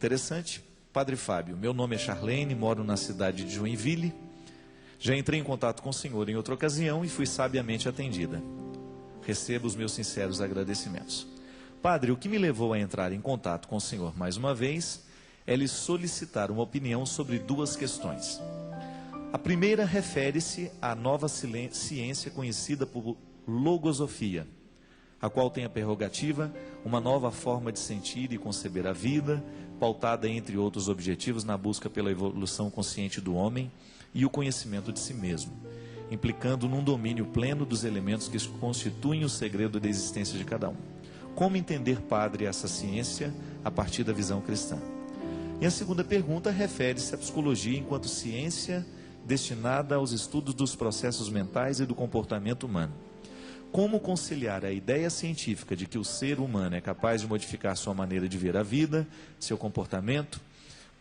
interessante. Padre Fábio, meu nome é Charlene, moro na cidade de Joinville. Já entrei em contato com o senhor em outra ocasião e fui sabiamente atendida. Recebo os meus sinceros agradecimentos. Padre, o que me levou a entrar em contato com o senhor mais uma vez é lhe solicitar uma opinião sobre duas questões. A primeira refere-se à nova ciência conhecida por logosofia, a qual tem a prerrogativa uma nova forma de sentir e conceber a vida, pautada, entre outros objetivos, na busca pela evolução consciente do homem e o conhecimento de si mesmo, implicando num domínio pleno dos elementos que constituem o segredo da existência de cada um. Como entender, padre, essa ciência a partir da visão cristã? E a segunda pergunta refere-se à psicologia enquanto ciência destinada aos estudos dos processos mentais e do comportamento humano. Como conciliar a ideia científica de que o ser humano é capaz de modificar sua maneira de ver a vida, seu comportamento,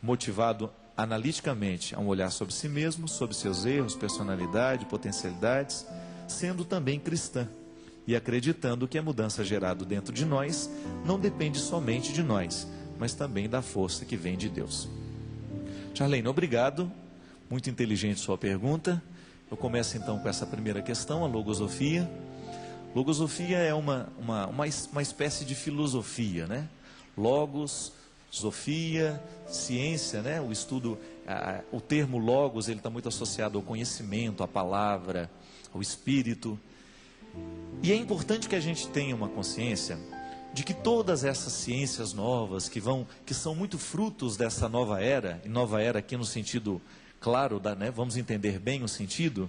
motivado analiticamente a um olhar sobre si mesmo, sobre seus erros, personalidade, potencialidades, sendo também cristã, e acreditando que a mudança gerada dentro de nós não depende somente de nós, mas também da força que vem de Deus. Charlene, obrigado. Muito inteligente sua pergunta. Eu começo então com essa primeira questão, a logosofia. Logosofia é uma espécie de filosofia, né? Logos, sofia, ciência, né? O estudo, o termo logos, ele está muito associado ao conhecimento, à palavra, ao espírito. E é importante que a gente tenha uma consciência de que todas essas ciências novas que são muito frutos dessa nova era, e nova era aqui no sentido claro, vamos entender bem o sentido,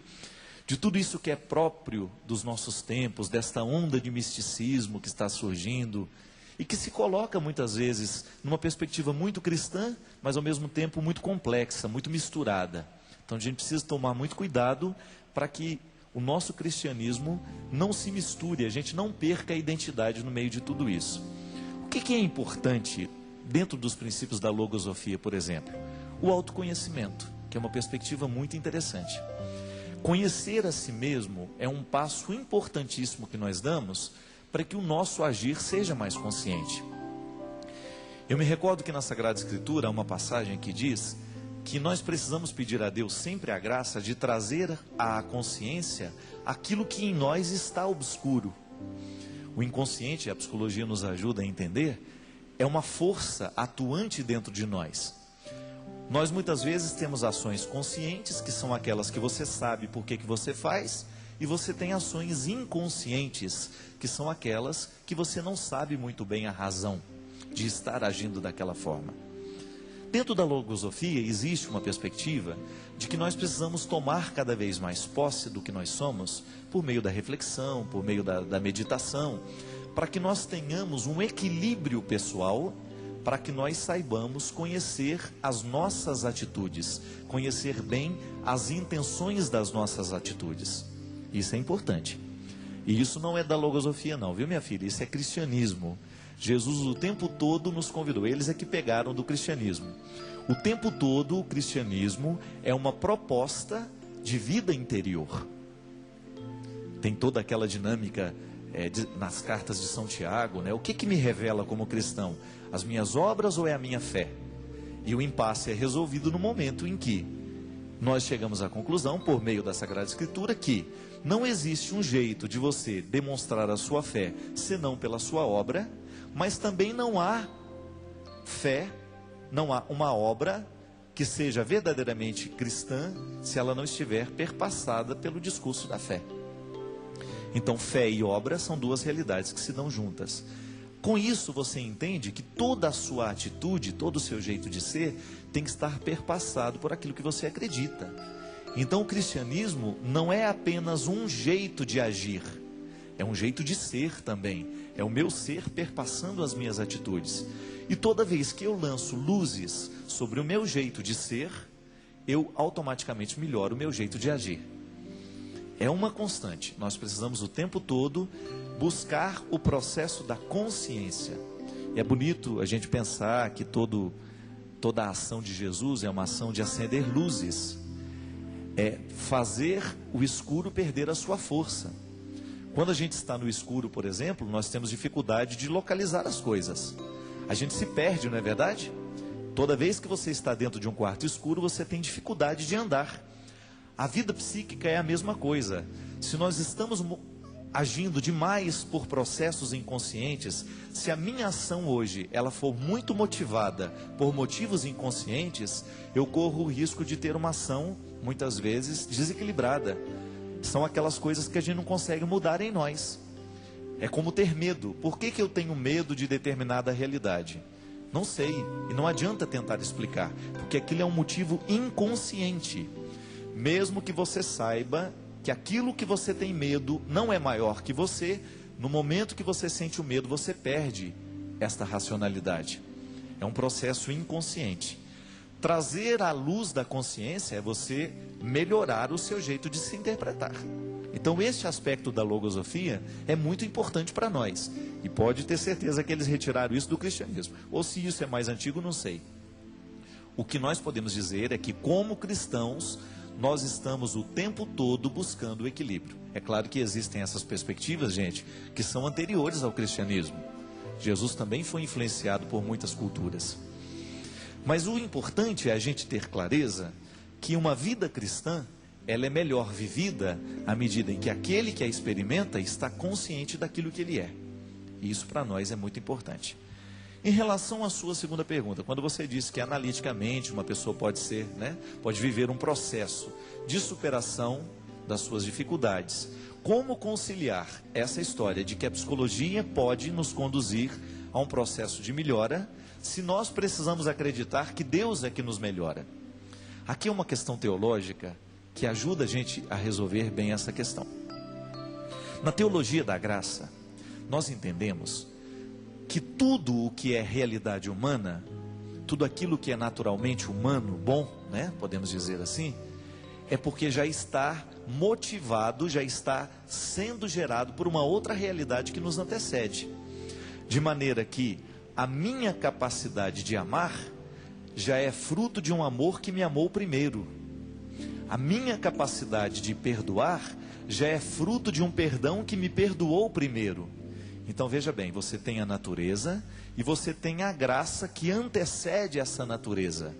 de tudo isso que é próprio dos nossos tempos, desta onda de misticismo que está surgindo, e que se coloca muitas vezes numa perspectiva muito cristã, mas ao mesmo tempo muito complexa, muito misturada. Então a gente precisa tomar muito cuidado para que o nosso cristianismo não se misture, a gente não perca a identidade no meio de tudo isso. O que é importante dentro dos princípios da logosofia, por exemplo? O autoconhecimento, que é uma perspectiva muito interessante. Conhecer a si mesmo é um passo importantíssimo que nós damos para que o nosso agir seja mais consciente. Eu me recordo que na Sagrada Escritura há uma passagem que diz que nós precisamos pedir a Deus sempre a graça de trazer à consciência aquilo que em nós está obscuro. O inconsciente, a psicologia nos ajuda a entender, é uma força atuante dentro de nós. Nós muitas vezes temos ações conscientes, que são aquelas que você sabe por que você faz, e você tem ações inconscientes, que são aquelas que você não sabe muito bem a razão de estar agindo daquela forma. Dentro da logosofia existe uma perspectiva de que nós precisamos tomar cada vez mais posse do que nós somos, por meio da reflexão, por meio da meditação, para que nós tenhamos um equilíbrio pessoal, para que nós saibamos conhecer as nossas atitudes, conhecer bem as intenções das nossas atitudes. Isso é importante. E isso não é da logosofia não, viu minha filha? Isso é cristianismo. Jesus o tempo todo nos convidou, eles é que pegaram do cristianismo. O tempo todo o cristianismo é uma proposta de vida interior. Tem toda aquela dinâmica nas cartas de São Tiago, né? O que me revela como cristão? As minhas obras ou é a minha fé? E o impasse é resolvido no momento em que nós chegamos à conclusão, por meio da Sagrada Escritura, que não existe um jeito de você demonstrar a sua fé senão pela sua obra, mas também não há fé, não há uma obra que seja verdadeiramente cristã se ela não estiver perpassada pelo discurso da fé. Então fé e obra são duas realidades que se dão juntas. Com isso você entende que toda a sua atitude, todo o seu jeito de ser tem que estar perpassado por aquilo que você acredita. Então o cristianismo não é apenas um jeito de agir, é um jeito de ser também. É o meu ser perpassando as minhas atitudes. E toda vez que eu lanço luzes sobre o meu jeito de ser, eu automaticamente melhoro o meu jeito de agir. É uma constante. Nós precisamos o tempo todo buscar o processo da consciência. E é bonito a gente pensar que toda a ação de Jesus é uma ação de acender luzes. É fazer o escuro perder a sua força. Quando a gente está no escuro, por exemplo, nós temos dificuldade de localizar as coisas. A gente se perde, não é verdade? Toda vez que você está dentro de um quarto escuro, você tem dificuldade de andar. A vida psíquica é a mesma coisa. Se nós estamos agindo demais por processos inconscientes, se a minha ação hoje ela for muito motivada por motivos inconscientes, eu corro o risco de ter uma ação, muitas vezes, desequilibrada. São aquelas coisas que a gente não consegue mudar em nós. É como ter medo. Por que eu tenho medo de determinada realidade? Não sei, e não adianta tentar explicar, porque aquilo é um motivo inconsciente. Mesmo que você saiba que aquilo que você tem medo não é maior que você, no momento que você sente o medo, você perde esta racionalidade. É um processo inconsciente. Trazer à luz da consciência é você melhorar o seu jeito de se interpretar. Então este aspecto da logosofia é muito importante para nós. E pode ter certeza que eles retiraram isso do cristianismo. Ou se isso é mais antigo, não sei. O que nós podemos dizer é que como cristãos, nós estamos o tempo todo buscando o equilíbrio. É claro que existem essas perspectivas, gente, que são anteriores ao cristianismo. Jesus também foi influenciado por muitas culturas. Mas o importante é a gente ter clareza que uma vida cristã, ela é melhor vivida à medida em que aquele que a experimenta está consciente daquilo que ele é. E isso para nós é muito importante. Em relação à sua segunda pergunta, quando você disse que analiticamente uma pessoa pode ser, pode viver um processo de superação das suas dificuldades, como conciliar essa história de que a psicologia pode nos conduzir a um processo de melhora, se nós precisamos acreditar que Deus é que nos melhora? Aqui é uma questão teológica que ajuda a gente a resolver bem essa questão. Na teologia da graça, nós entendemos que tudo o que é realidade humana, tudo aquilo que é naturalmente humano, bom, podemos dizer assim, é porque já está motivado, já está sendo gerado por uma outra realidade que nos antecede. De maneira que a minha capacidade de amar já é fruto de um amor que me amou primeiro. A minha capacidade de perdoar já é fruto de um perdão que me perdoou primeiro. Então veja bem, você tem a natureza e você tem a graça que antecede essa natureza.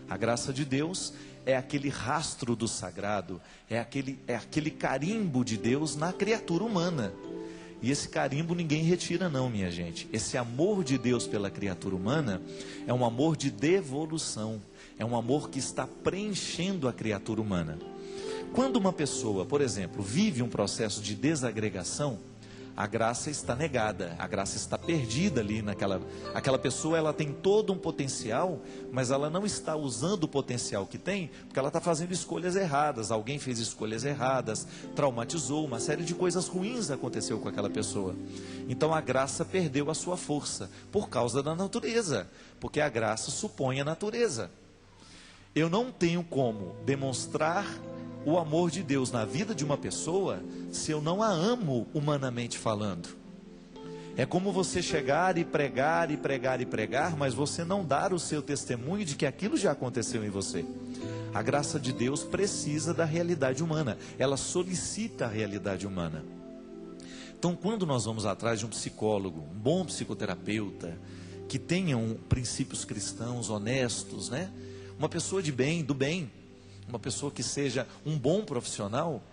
A graça de Deus é aquele rastro do sagrado, é aquele carimbo de Deus na criatura humana. E esse carimbo ninguém retira não, minha gente. Esse amor de Deus pela criatura humana é um amor de devolução, é um amor que está preenchendo a criatura humana. Quando uma pessoa, por exemplo, vive um processo de desagregação, a graça está negada, a graça está perdida ali aquela pessoa, ela tem todo um potencial, mas ela não está usando o potencial que tem, porque ela está fazendo escolhas erradas, alguém fez escolhas erradas, traumatizou, uma série de coisas ruins aconteceu com aquela pessoa. Então a graça perdeu a sua força, por causa da natureza, porque a graça supõe a natureza. Eu não tenho como demonstrar o amor de Deus na vida de uma pessoa se eu não a amo humanamente falando. É como você chegar e pregar e pregar e pregar, mas você não dar o seu testemunho de que aquilo já aconteceu em você. A graça de Deus precisa da realidade humana, ela solicita a realidade humana. Então quando nós vamos atrás de um psicólogo, um bom psicoterapeuta, que tenha princípios cristãos honestos, uma pessoa de bem, do bem, uma pessoa que seja um bom profissional,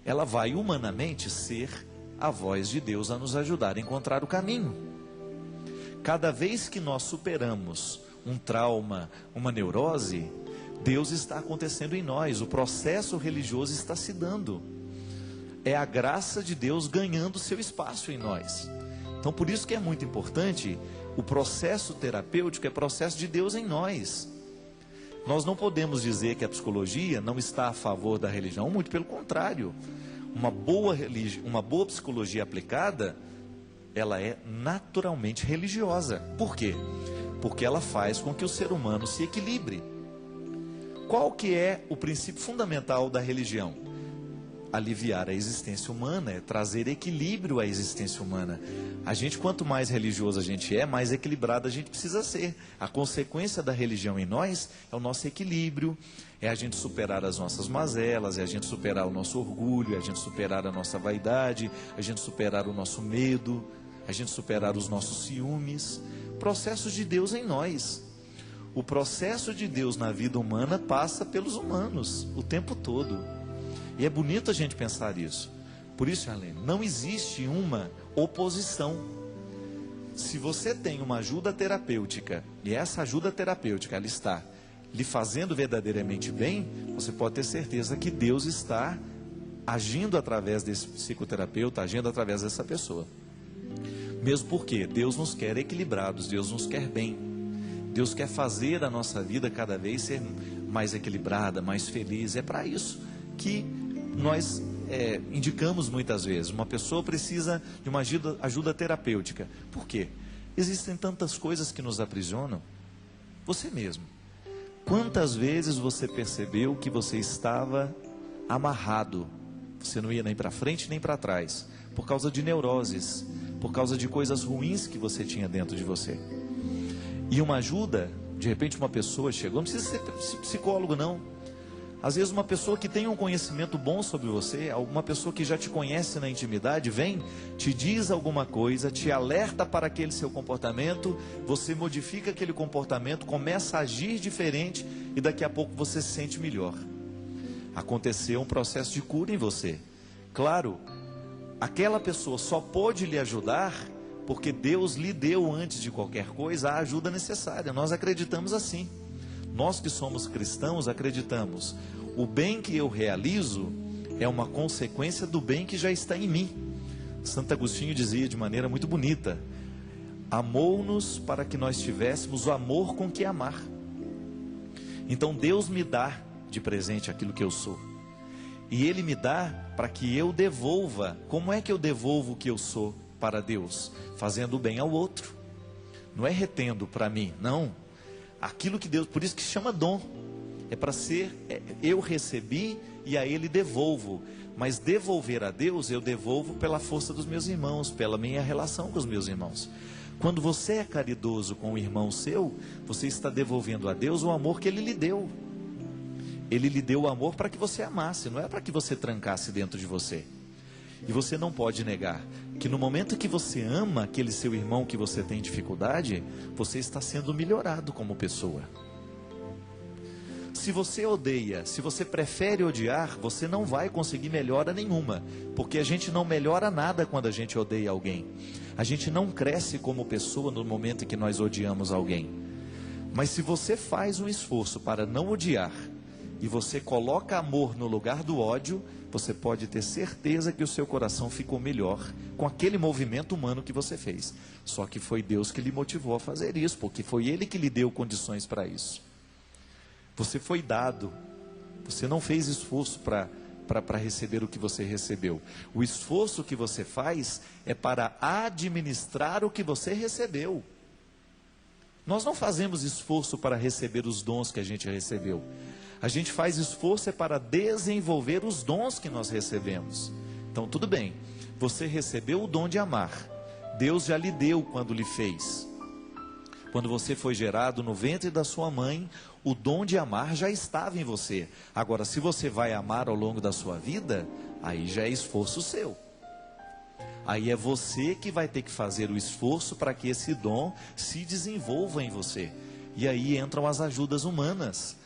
ela vai humanamente ser a voz de Deus a nos ajudar a encontrar o caminho. Cada vez que nós superamos um trauma, uma neurose, Deus está acontecendo em nós, o processo religioso está se dando. É a graça de Deus ganhando seu espaço em nós. Então por isso que é muito importante, o processo terapêutico é processo de Deus em nós. Nós não podemos dizer que a psicologia não está a favor da religião, muito pelo contrário. Uma boa psicologia aplicada, ela é naturalmente religiosa. Por quê? Porque ela faz com que o ser humano se equilibre. Qual que é o princípio fundamental da religião? Aliviar a existência humana, é trazer equilíbrio à existência humana. A gente, quanto mais religioso a gente é, mais equilibrado a gente precisa ser. A consequência da religião em nós é o nosso equilíbrio, é a gente superar as nossas mazelas, é a gente superar o nosso orgulho, é a gente superar a nossa vaidade, a gente superar o nosso medo, a gente superar os nossos ciúmes. Processos de Deus em nós. O processo de Deus na vida humana passa pelos humanos o tempo todo. E é bonito a gente pensar isso. Por isso, Arlene, não existe uma oposição. Se você tem uma ajuda terapêutica, e essa ajuda terapêutica ela está lhe fazendo verdadeiramente bem, você pode ter certeza que Deus está agindo através desse psicoterapeuta, agindo através dessa pessoa. Mesmo porque Deus nos quer equilibrados, Deus nos quer bem. Deus quer fazer a nossa vida cada vez ser mais equilibrada, mais feliz. É para isso que nós indicamos muitas vezes. Uma pessoa precisa de uma ajuda terapêutica. Por quê? Existem tantas coisas que nos aprisionam. Você mesmo. Quantas vezes você percebeu que você estava amarrado? Você não ia nem para frente nem para trás. Por causa de neuroses. Por causa de coisas ruins que você tinha dentro de você. E uma ajuda, de repente uma pessoa chegou, não precisa ser psicólogo não. Às vezes uma pessoa que tem um conhecimento bom sobre você, alguma pessoa que já te conhece na intimidade, vem, te diz alguma coisa, te alerta para aquele seu comportamento, você modifica aquele comportamento, começa a agir diferente e daqui a pouco você se sente melhor. Aconteceu um processo de cura em você. Claro, aquela pessoa só pôde lhe ajudar porque Deus lhe deu antes de qualquer coisa a ajuda necessária. Nós acreditamos assim. Nós que somos cristãos acreditamos. O bem que eu realizo é uma consequência do bem que já está em mim. Santo Agostinho dizia de maneira muito bonita: amou-nos para que nós tivéssemos o amor com que amar. Então Deus me dá de presente aquilo que eu sou. E Ele me dá para que eu devolva. Como é que eu devolvo o que eu sou para Deus? Fazendo o bem ao outro. Não é retendo para mim, não. Aquilo que Deus, por isso que se chama dom. É para ser, eu recebi e a Ele devolvo. Mas devolver a Deus, eu devolvo pela força dos meus irmãos, pela minha relação com os meus irmãos. Quando você é caridoso com o irmão seu, você está devolvendo a Deus o amor que Ele lhe deu. Ele lhe deu o amor para que você amasse, não é para que você trancasse dentro de você. E você não pode negar que no momento que você ama aquele seu irmão que você tem dificuldade, você está sendo melhorado como pessoa. Se você odeia, se você prefere odiar, você não vai conseguir melhora nenhuma, porque a gente não melhora nada quando a gente odeia alguém. A gente não cresce como pessoa no momento em que nós odiamos alguém. Mas se você faz um esforço para não odiar, e você coloca amor no lugar do ódio, você pode ter certeza que o seu coração ficou melhor com aquele movimento humano que você fez. Só que foi Deus que lhe motivou a fazer isso, porque foi Ele que lhe deu condições para isso. Você foi dado, você não fez esforço para receber o que você recebeu. O esforço que você faz é para administrar o que você recebeu. Nós não fazemos esforço para receber os dons que a gente recebeu. A gente faz esforço para desenvolver os dons que nós recebemos. Então tudo bem, você recebeu o dom de amar. Deus já lhe deu quando lhe fez. Quando você foi gerado no ventre da sua mãe, o dom de amar já estava em você. Agora, se você vai amar ao longo da sua vida, aí já é esforço seu. Aí é você que vai ter que fazer o esforço para que esse dom se desenvolva em você. E aí entram as ajudas humanas.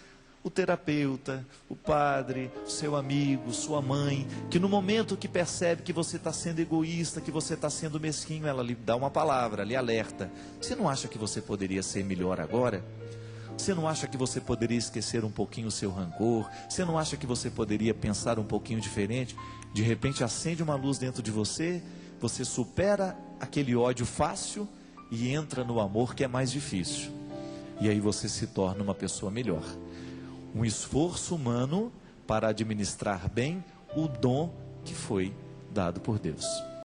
O terapeuta, o padre, o seu amigo, sua mãe, que no momento que percebe que você está sendo egoísta, que você está sendo mesquinho, ela lhe dá uma palavra, lhe alerta. Você não acha que você poderia ser melhor agora? Você não acha que você poderia esquecer um pouquinho o seu rancor? Você não acha que você poderia pensar um pouquinho diferente? De repente acende uma luz dentro de você, você supera aquele ódio fácil e entra no amor que é mais difícil. E aí você se torna uma pessoa melhor. Um esforço humano para administrar bem o dom que foi dado por Deus.